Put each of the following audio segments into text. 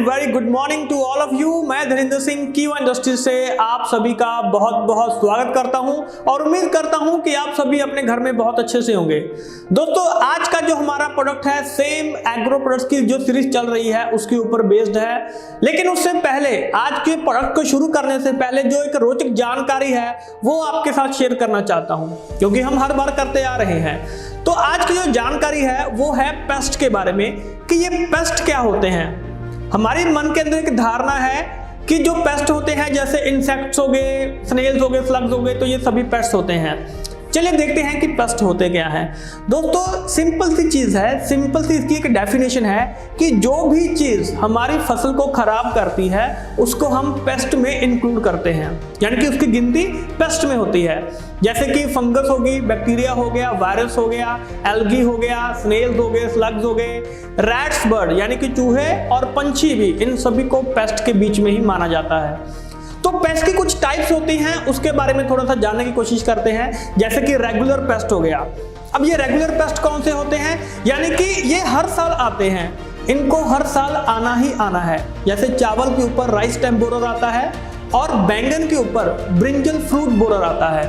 Very good morning to all of you. मैं धीरेन्द्र सिंह कीवा industries से आप सभी का बहुत बहुत स्वागत करता हूं और उम्मीद करता हूं कि आप सभी अपने घर में बहुत अच्छे से होंगे। दोस्तों, आज का जो हमारा प्रोडक्ट है सेम एग्रो प्रोडक्ट्स की जो सीरीज चल रही है उसके ऊपर बेस्ड है। लेकिन उससे पहले आज के प्रोडक्ट को शुरू करने से पहले जो एक रोचक जानकारी है वो आपके साथ शेयर करना चाहता हूं, क्योंकि हम हर बार करते आ रहे हैं। तो आज की जो जानकारी है वो है पेस्ट के बारे में कि ये पेस्ट क्या होते हैं। हमारे मन के अंदर एक धारणा है कि जो पेस्ट होते हैं जैसे इंसेक्ट्स हो गए, स्नेल्स हो गए, स्लग्स हो गए, तो ये सभी पेस्ट होते हैं। चलिए देखते हैं कि पेस्ट होते क्या हैं। दोस्तों, सिंपल सी चीज है, सिंपल सी इसकी एक डेफिनेशन है कि जो भी चीज हमारी फसल को खराब करती है उसको हम पेस्ट में इंक्लूड करते हैं, यानी कि उसकी गिनती पेस्ट में होती है। जैसे कि फंगस होगी, बैक्टीरिया हो गया, वायरस हो गया, एल्गी हो गया, स्नेल्स हो गए, स्लग्स हो गए, रैट्स, बर्ड यानी कि चूहे और पंछी भी, इन सभी को पेस्ट के बीच में ही माना जाता है। तो पेस्ट की कुछ टाइप्स होती हैं, उसके बारे में थोड़ा सा जानने की कोशिश करते हैं। जैसे कि रेगुलर पेस्ट हो गया। अब ये रेगुलर पेस्ट कौन से होते हैं, यानी कि ये हर साल आते हैं, इनको हर साल आना ही आना है। जैसे चावल के ऊपर राइस स्टेम बोरर आता है और बैंगन के ऊपर ब्रिंजल फ्रूट बोरर आता है,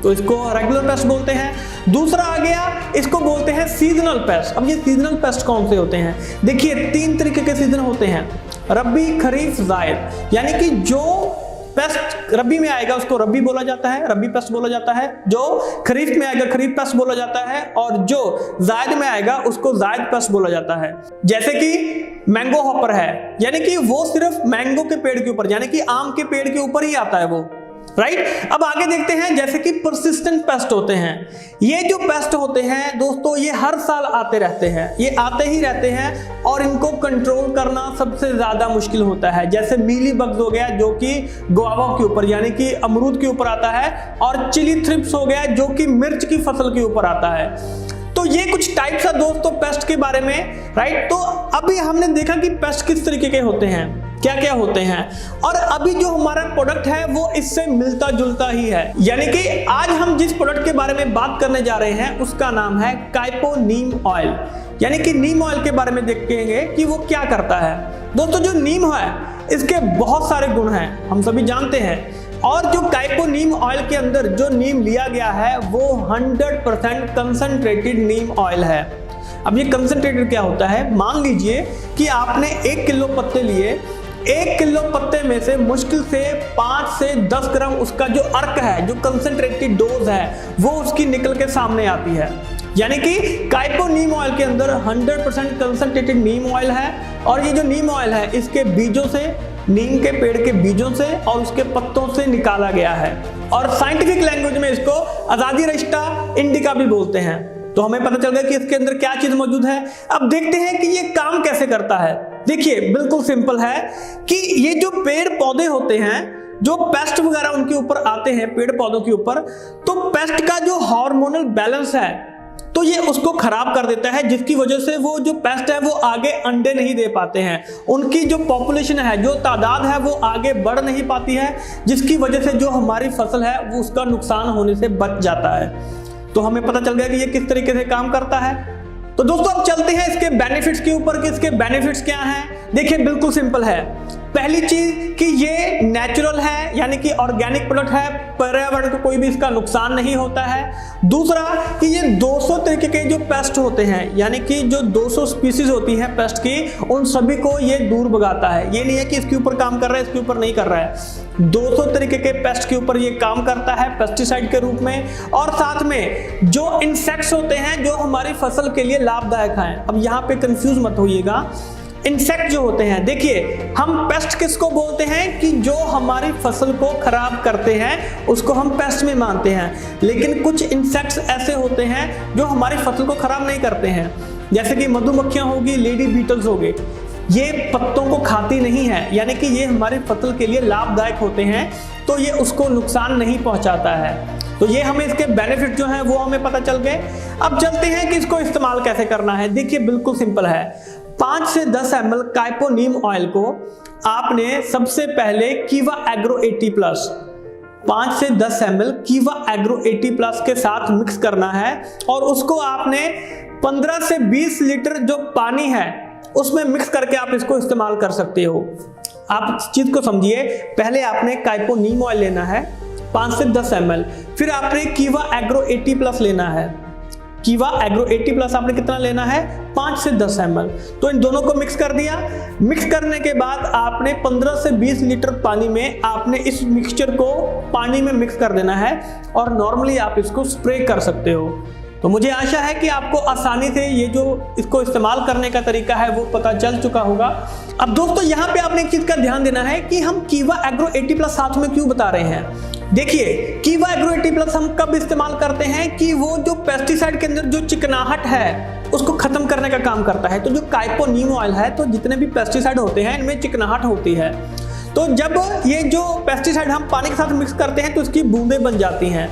तो इसको रेगुलर पेस्ट बोलते हैं। दूसरा आ गया, इसको बोलते हैं सीजनल पेस्ट। अब ये सीजनल पेस्ट कौन से होते हैं, देखिए 3 तरीके के सीजन होते हैं, रबी, खरीफ, जायद। यानी कि जो पेस्ट रबी में आएगा उसको रबी बोला जाता है, रबी पेस्ट बोला जाता है। जो खरीफ में आएगा खरीफ पेस्ट बोला जाता है, और जो जायद में आएगा उसको जायद पेस्ट बोला जाता है। जैसे कि मैंगो हॉपर है, यानी कि वो सिर्फ मैंगो के पेड़ के ऊपर, यानी कि आम के पेड़ के ऊपर ही आता है वो, राइट। अब आगे देखते हैं, जैसे कि परसिस्टेंट पेस्ट होते हैं। ये जो पेस्ट होते हैं दोस्तों, ये हर साल आते रहते हैं, ये आते ही रहते हैं और इनको कंट्रोल करना सबसे ज्यादा मुश्किल होता है। जैसे मीली बग्स हो गया जो कि गुआवा के ऊपर यानी कि अमरूद के ऊपर आता है, और चिली थ्रिप्स हो गया जो कि मिर्च की फसल के ऊपर आता है। तो ये कुछ टाइप्स है दोस्तों पेस्ट के बारे में, राइट। तो अभी हमने देखा कि पेस्ट किस तरीके के होते हैं, क्या क्या होते हैं, और अभी जो हमारा प्रोडक्ट है वो इससे मिलता जुलता ही है। यानी कि आज हम जिस प्रोडक्ट के बारे में बात करने जा रहे हैं उसका नाम है काइपो नीम ऑयल, यानी कि नीम ऑयल के बारे में देखेंगे कि वो क्या करता है। दोस्तों, जो नीम है इसके बहुत सारे गुण हैं, हम सभी जानते हैं, और जो काइपो नीम ऑयल के अंदर जो नीम लिया गया है वो 100% कंसंट्रेटेड नीम ऑयल है। अब ये कंसंट्रेटेड क्या होता है, मान लीजिए कि आपने 1 किलो पत्ते लिए, 1 किलो पत्ते में से मुश्किल से 5 से 10 ग्राम उसका जो अर्क है, जो कंसंट्रेटेड डोज है, वो उसकी निकल के सामने आती है। यानी कि काइपो नीम ऑयल के अंदर 100% कंसंट्रेटेड नीम ऑयल है, और ये जो नीम ऑयल है इसके बीजों से, नीम के पेड़ के बीजों से और उसके पत्तों से निकाला गया है, और साइंटिफिक लैंग्वेज में इसको अजादिरस्टा इंडिका भी बोलते हैं। तो हमें पता चल गया कि इसके अंदर क्या चीज मौजूद है। अब देखते हैं कि ये काम कैसे करता है। देखिए, बिल्कुल सिंपल है कि ये जो पेड़ पौधे होते हैं, जो पेस्ट वगैरह उनके ऊपर आते हैं पेड़ पौधों के ऊपर, तो पेस्ट का जो हार्मोनल बैलेंस है तो ये उसको खराब कर देता है, जिसकी वजह से वो जो पेस्ट है वो आगे अंडे नहीं दे पाते हैं, उनकी जो पॉपुलेशन है, जो तादाद है वो आगे बढ़ नहीं पाती है, जिसकी वजह से जो हमारी फसल है वो उसका नुकसान होने से बच जाता है। तो हमें पता चल गया कि ये किस तरीके से काम करता है। तो दोस्तों, अब चलते हैं इसके बेनिफिट्स के ऊपर कि इसके बेनिफिट्स क्या हैं। देखिए, बिल्कुल सिंपल है। पहली चीज कि ये नेचुरल है, यानी कि ऑर्गेनिक प्रोडक्ट है, पर्यावरण को कोई भी इसका नुकसान नहीं होता है। दूसरा कि ये 200 तरीके के जो पेस्ट होते हैं, यानी कि जो 200 स्पीसीज होती हैं पेस्ट की, उन सभी को ये दूर भगाता है। ये नहीं है कि इसके ऊपर काम कर रहा है, इसके ऊपर नहीं कर रहा है। 200 तरीके के पेस्ट के ऊपर ये काम करता है पेस्टिसाइड के रूप में, और साथ में जो इंसेक्ट्स होते हैं जो हमारी फसल के लिए लाभदायक हैं। अब यहाँ पे कंफ्यूज मत होइएगा, इंसेक्ट जो होते हैं, देखिए हम पेस्ट किसको बोलते हैं कि जो हमारी फसल को खराब करते हैं उसको हम पेस्ट में मानते हैं। लेकिन कुछ इंसेक्ट्स ऐसे होते हैं जो हमारी फसल को खराब नहीं करते हैं, जैसे कि मधुमक्खियां होगी, लेडी बीटल्स हो गए, ये पत्तों को खाती नहीं है, यानी कि ये हमारी फसल के लिए लाभदायक होते हैं, तो ये उसको नुकसान नहीं पहुंचाता है। तो ये हमें इसके बेनिफिट जो हैं वो हमें पता चल गए। अब चलते हैं कि इसको इस्तेमाल कैसे करना है। देखिए, बिल्कुल सिंपल है। 5 से 10 ml काइपो नीम ऑयल को आपने सबसे पहले कीवा एग्रो 80+, 5 से 10 ml कीवा एग्रो 80+ के साथ मिक्स करना है, और उसको आपने 15 से 20 लीटर जो पानी है उसमें मिक्स करके आप इसको इस्तेमाल कर सकते हो। आप इस चीज को समझिए, पहले आपने काइपो नीम ऑयल लेना है 5 से 10 ml, फिर आपने कीवा एग्रो 80+ लेना है। कीवा एग्रो 80+ आपने कितना लेना है? 5 से 10 ml। तो इन दोनों को मिक्स कर दिया। मिक्स करने के बाद आपने 15 से 20 लीटर पानी में आपने इस मिक्सचर को पानी में मिक्स कर देना है और नॉर्मली आप इसको स्प्रे कर सकते हो। तो मुझे आशा है कि आपको आसानी से ये जो इसको इस्तेमाल करने का तरीका है वो पता चल चुका होगा। अब दोस्तों यहाँ पे आपने एक चीज का ध्यान देना है कि हम कीवा एग्रो 80+ साथ में क्यों बता रहे हैं। देखिए, कीवा एग्रो 80+ हम कब इस्तेमाल करते हैं कि वो जो पेस्टिसाइड के अंदर जो चिकनाहट है उसको खत्म करने का काम करता है। तो जो काइपो नीम ऑयल है, तो जितने भी पेस्टिसाइड होते हैं इनमें चिकनाहट होती है। तो जब ये जो पेस्टिसाइड हम पानी के साथ मिक्स करते हैं तो इसकी बूंदें बन जाती हैं।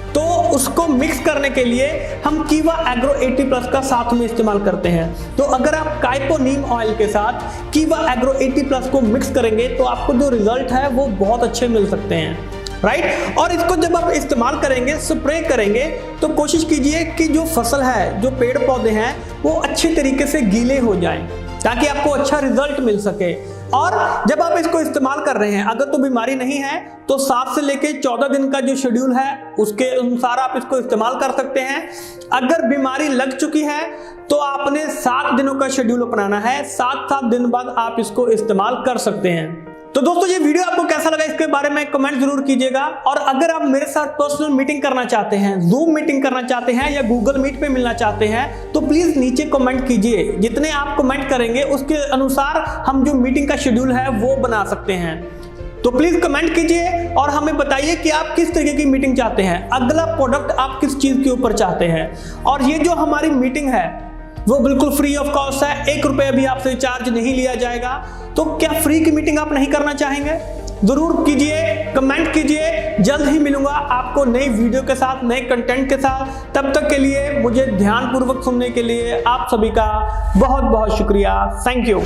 तो उसको मिक्स करने के लिए हम कीवा एग्रो 80+ का साथ में इस्तेमाल करते हैं। तो अगर आप काइपो नीम ऑयल के साथ कीवा एग्रो 80+ को मिक्स करेंगे तो आपको जो रिजल्ट है वो बहुत अच्छे मिल सकते हैं, राइट। और इसको जब आप इस्तेमाल करेंगे, स्प्रे करेंगे, तो कोशिश कीजिए कि जो फसल है, जो पेड़ पौधे हैं, वो अच्छी तरीके से गीले हो जाएं ताकि आपको अच्छा रिजल्ट मिल सके। और जब आप इसको इस्तेमाल कर रहे हैं, अगर तो बीमारी नहीं है तो 7 से लेके 14 दिन का जो शेड्यूल है उसके अनुसार आप इसको इस्तेमाल कर सकते हैं। अगर बीमारी लग चुकी है तो आपने 7 दिनों का शेड्यूल अपनाना है। 7 दिन बाद आप इसको इस्तेमाल कर सकते हैं। तो दोस्तों, ये वीडियो आपको कैसा लगा इसके बारे में कमेंट जरूर कीजिएगा। और अगर आप मेरे साथ पर्सनल मीटिंग करना चाहते हैं, जूम मीटिंग करना चाहते हैं या गूगल मीट पे मिलना चाहते हैं तो प्लीज नीचे कमेंट कीजिए। जितने आप कमेंट करेंगे उसके अनुसार हम जो मीटिंग का शेड्यूल है वो बना सकते हैं। तो प्लीज कमेंट कीजिए और हमें बताइए कि आप किस तरीके की मीटिंग चाहते हैं, अगला प्रोडक्ट आप किस चीज के ऊपर चाहते हैं। और ये जो हमारी मीटिंग है वो बिल्कुल फ्री ऑफ कॉस्ट है, 1 रुपया भी आपसे चार्ज नहीं लिया जाएगा। तो क्या फ्री की मीटिंग आप नहीं करना चाहेंगे? जरूर कीजिए, कमेंट कीजिए। जल्द ही मिलूंगा आपको नई वीडियो के साथ, नए कंटेंट के साथ। तब तक के लिए मुझे ध्यानपूर्वक सुनने के लिए आप सभी का बहुत बहुत शुक्रिया। Thank you.